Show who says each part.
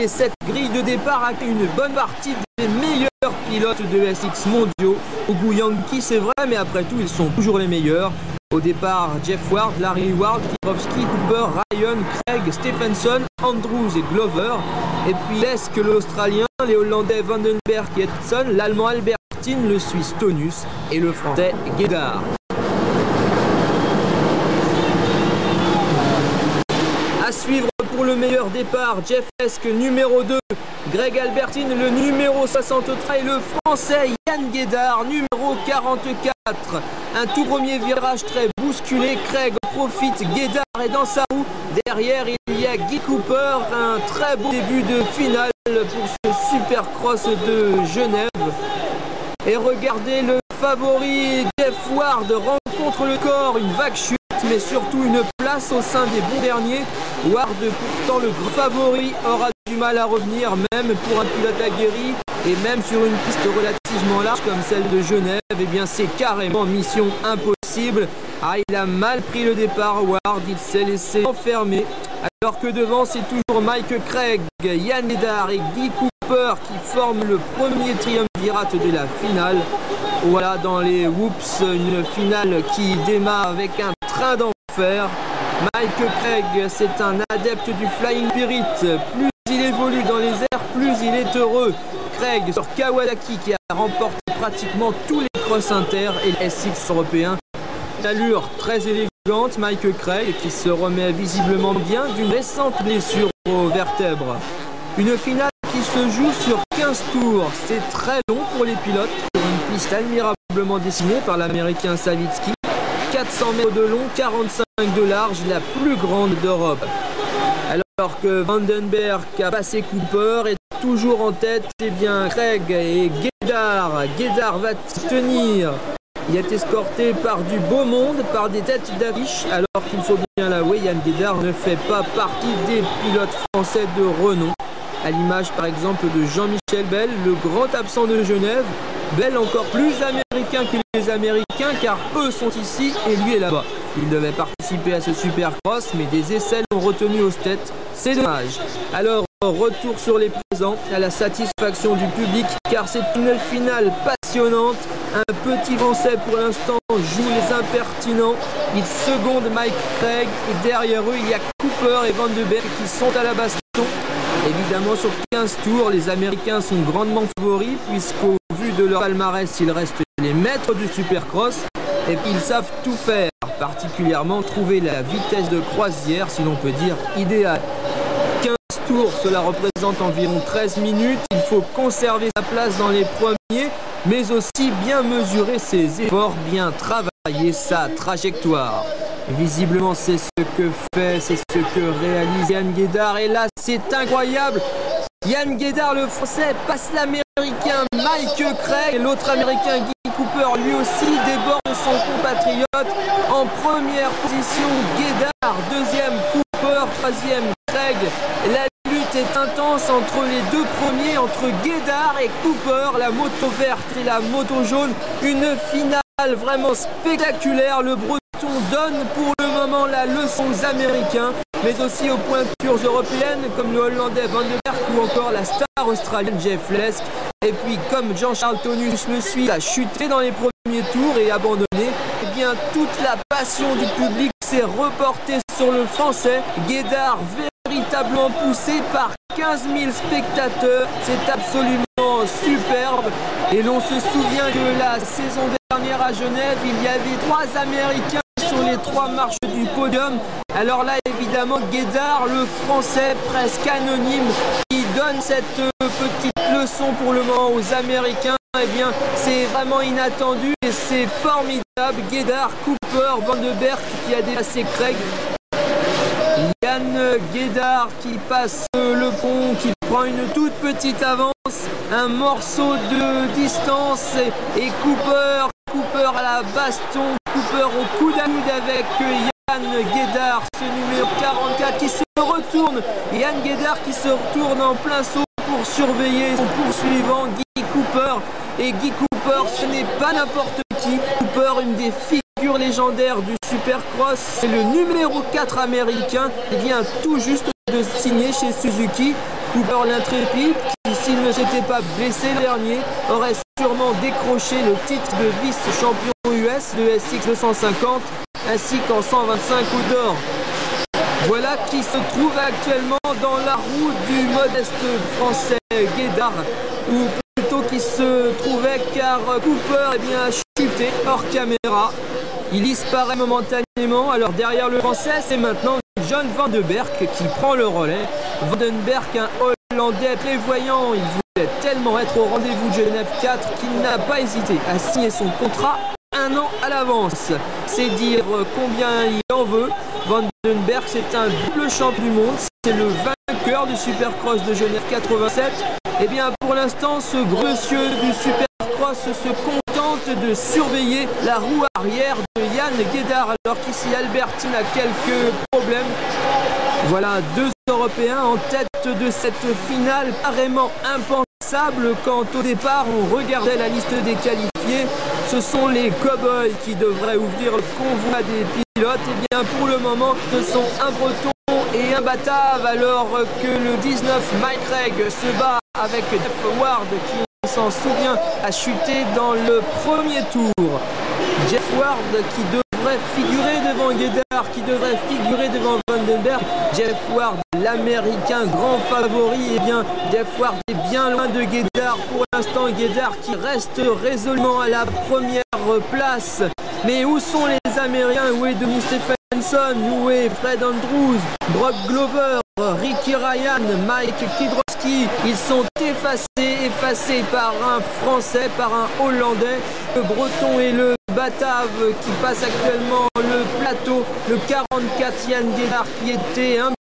Speaker 1: et cette grille de départ accueille une bonne partie des meilleurs pilotes de SX mondiaux. Gu Yankee, c'est vrai, mais après tout, ils sont toujours les meilleurs. Au départ, Jeff Ward, Larry Ward, Kwiatkowski, Cooper, Ryan, Craig, Stephenson, Andrews et Glover. Et puis l'Est, l'Australien, les Hollandais Vandenberg et Edson, l'Allemand Albertin, le Suisse Tonus et le Français Guédard. À suivre pour le meilleur départ, Jeff Lesk numéro 2, Greg Albertin le numéro 63 et le Français Yann Guédard numéro 44. Un tout premier virage très bousculé, Craig profite, Guédard est dans sa roue. Derrière il y a Guy Cooper, un très beau début de finale pour ce Supercross de Genève. Et regardez le favori Jeff Ward rencontre le corps, une vague chute mais surtout une place au sein des bons derniers. Ward, pourtant le grand favori, aura du mal à revenir, même pour un pilote aguerri et même sur une piste relativement large comme celle de Genève. Eh bien c'est carrément mission impossible. Ah, il a mal pris le départ, Ward, il s'est laissé enfermer. Alors que devant c'est toujours Mike Craig, Yann Guédard et Guy Cooper qui forment le premier triumvirat de la finale. Voilà dans les Whoops, une finale qui démarre avec un train d'enfer. Mike Craig, c'est un adepte du Flying Spirit. Plus il évolue dans les airs, plus il est heureux. Craig sur Kawasaki qui a remporté pratiquement tous les cross inter et les SX européens. Une allure très élégante, Mike Craig qui se remet visiblement bien d'une récente blessure aux vertèbres. Une finale qui se joue sur 15 tours. C'est très long pour les pilotes. Une piste admirablement dessinée par l'américain Savitsky. 400 mètres de long, 45 de large, la plus grande d'Europe. Alors que Vandenberg a passé Cooper est toujours en tête, eh bien Craig et Guédard. Guédard va tenir. Il est escorté par du beau monde, par des têtes d'affiche, alors qu'il faut bien l'avouer, Yann Guédard ne fait pas partie des pilotes français de renom. À l'image par exemple de Jean-Michel Bell, le grand absent de Genève. Bell encore plus américain que les Américains car eux sont ici et lui est là-bas. Il devait participer à ce Supercross mais des essais l'ont retenu aux têtes. C'est dommage. Alors retour sur les présents à la satisfaction du public car c'est une finale passionnante. Un petit Français pour l'instant joue les impertinents. Il seconde Mike Craig et derrière eux il y a Cooper et Vandenberg qui sont à la baston. Évidemment sur 15 tours les Américains sont grandement favoris puisqu'au vu de leur palmarès ils restent les maîtres du Supercross et puis ils savent tout faire, particulièrement trouver la vitesse de croisière si l'on peut dire idéale. 15 tours cela représente environ 13 minutes, il faut conserver sa place dans les premiers mais aussi bien mesurer ses efforts, bien travailler sa trajectoire. Visiblement c'est ce que fait, c'est ce que réalise Yann Guédard et là c'est incroyable. Yann Guédard le français passe l'américain Mike Craig et l'autre américain Guy Cooper lui aussi déborde son compatriote. En première position Guédard, deuxième Cooper, troisième Craig. La lutte est intense entre les deux premiers, entre Guédard et Cooper, la moto verte et la moto jaune. Une finale vraiment spectaculaire, le Breton donne pour le moment la leçon aux Américains, mais aussi aux pointures européennes comme le Hollandais Vandenberg ou encore la star australienne Jeff Lesk. Et puis comme Jean-Charles Tonus le suit, a chuté dans les premiers tours et abandonné, et bien toute la passion du public s'est reportée sur le français. Guédard véritablement poussé par 15 000 spectateurs, c'est absolument superbe. Et l'on se souvient que la saison dernière à Genève, il y avait 3 Américains sur les 3 marches du podium. Alors là évidemment Guédard, le français presque anonyme, qui donne cette petite leçon pour le moment aux Américains. Eh bien c'est vraiment inattendu et c'est formidable. Guédard, Cooper, Vandenberg qui a dépassé Craig. Yann Guédard qui passe le pont, qui prend une toute petite avance, un morceau de distance et Cooper à la baston, Cooper au coude à coude avec Yann Guédard, ce numéro 44 qui se retourne, Yann Guédard qui se retourne en plein saut pour surveiller son poursuivant Guy Cooper. Et Guy Cooper, ce n'est pas n'importe qui. Cooper, une des figures légendaires du Supercross, c'est le numéro 4 américain. Il vient tout juste de signer chez Suzuki. Cooper l'intrépide, qui s'il ne s'était pas blessé le dernier, aurait sûrement décroché le titre de vice-champion US de SX 250 ainsi qu'en 125 ou d'or. Voilà qui se trouve actuellement dans la roue du modeste français Guédard, ou plutôt qui se trouvait car Cooper a chuté hors caméra. Il disparaît momentanément. Alors derrière le français, c'est maintenant John Van den Berg qui prend le relais. Van den Berg, un Hollandais prévoyant, il voulait tellement être au rendez-vous de Genève 4 qu'il n'a pas hésité à signer son contrat un an à l'avance. C'est dire combien il en veut. Van den Berg, c'est un double champion du monde, c'est le vainqueur du Supercross de Genève 87. Et bien pour l'instant, ce gros monsieur du Supercross se contente de surveiller la roue arrière de Yann Guédard, alors qu'ici Albertine a quelques problèmes. Voilà, deux Européens en tête de cette finale carrément impensable quand au départ on regardait la liste des qualifiés. Ce sont les Cowboys qui devraient ouvrir le convoi des pilotes. Et bien pour le moment, ce sont un Breton et un Batave, alors que le 19 Mike Craig se bat avec Jeff Ward qui, on s'en souvient, a chuté dans le premier tour. Jeff Ward qui devrait figurer devant Guédard, qui devrait figurer devant Van den Berg. Jeff Ward, l'américain grand favori, et bien Jeff Ward est bien loin de Guédard. Pour l'instant, Guédard qui reste résolument à la première place. Mais où sont les Américains? Où est Denis Stephenson? Où est Fred Andrews, Brock Glover, Ricky Ryan, Mike Kidrowski? Ils sont effacés par un Français, par un Hollandais, le Breton et le Batave qui passe actuellement le plateau, le 44 Yann Guédard qui était un